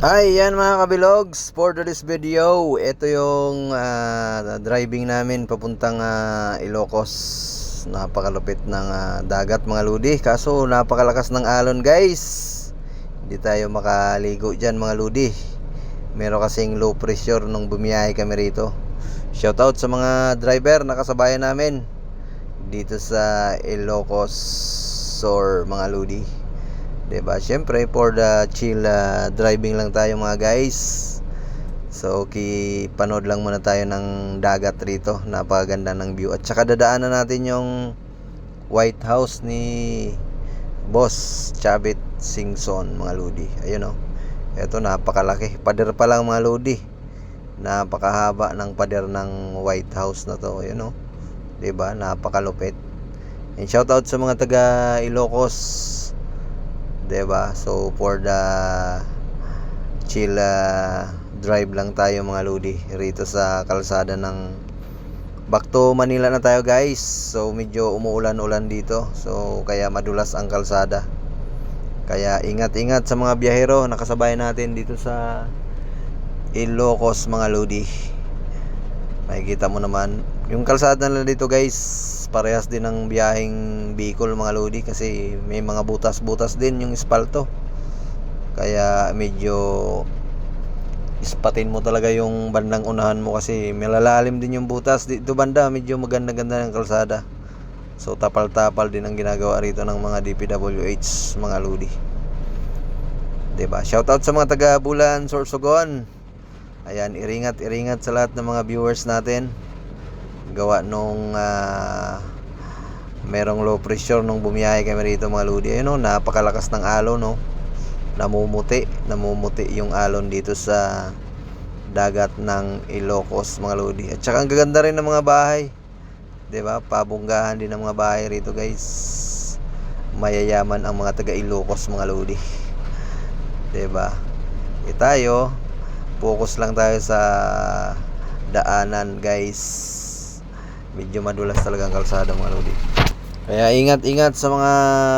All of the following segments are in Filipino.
Hi, yan mga kabilogs. For today's video, ito yung driving namin papuntang Ilocos. Napakalupit ng dagat mga ludi. Kaso napakalakas ng alon guys. Hindi tayo makaligo dyan mga ludi. Meron kasing low pressure nung bumiyahe kami rito. Shoutout sa mga driver na kasabayan namin dito sa Ilocos or mga ludi. Diba? Siyempre, for the chill driving lang tayo mga guys. So, panood lang muna tayo ng dagat rito. Napakaganda ng view. At saka dadaanan natin yung White House ni Boss Chavit Singson mga ludi. Ayun o. Ito napakalaki. Pader pa lang mga ludi. Napakahaba ng pader ng White House na to. Ayun o. Diba? Napakalupit. And shoutout sa mga taga Ilocos. Diba? So for the chill drive lang tayo mga ludi rito sa kalsada ng back to Manila na tayo guys. So medyo umuulan-ulan dito. So kaya madulas ang kalsada. Kaya ingat-ingat sa mga biyahero na kasabay natin dito sa Ilocos mga ludi. Makikita mo naman yung kalsada na dito guys, parehas din ng biyaheng Bicol mga lodi, kasi may mga butas-butas din yung espalto. Kaya medyo ispatin mo talaga yung bandang unahan mo kasi malalalim din yung butas. Dito banda medyo maganda-ganda ng kalsada. So tapal-tapal din ang ginagawa rito ng mga DPWH mga lodi. Diba? Shoutout sa mga taga Bulan, Sorsogon. Ayan, iringat sa lahat ng mga viewers natin. Gawa nung merong low pressure nung bumiyahe kami rito mga lodi. Ayun o, napakalakas ng alon no. Namumuti yung alon dito sa dagat ng Ilocos mga lodi. At saka ang gaganda rin ng mga bahay. 'Di ba? Pabonggahan din ng mga bahay rito guys. Mayayaman ang mga taga Ilocos mga lodi. 'Di ba? Tayo focus lang tayo sa daanan guys. Medyo madulas talaga ang kalsada mga lodi. Kaya ingat-ingat sa mga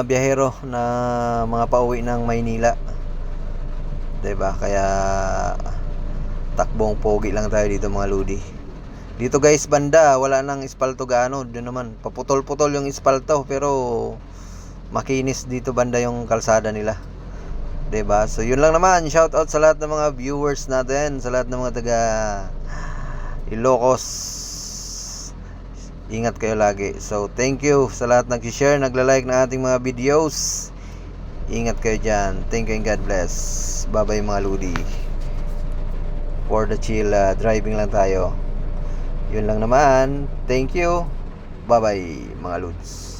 biyahero na mga pauwi ng Maynila. 'Di ba? Kaya takbong pogi lang tayo dito mga lodi. Dito guys banda wala nang espalto gaano. Doon naman paputol-putol yung espalto pero makinis dito banda yung kalsada nila. 'Di ba? So yun lang naman. Shout out sa lahat ng mga viewers natin, sa lahat ng mga taga Ilocos. Ingat kayo lagi. So thank you sa lahat nag-share, nagla-like ng ating mga videos. Ingat kayo dyan. Thank you and God bless. Bye bye mga ludi. For the chill driving lang tayo. Yun lang naman. Thank you. Bye bye mga ludes.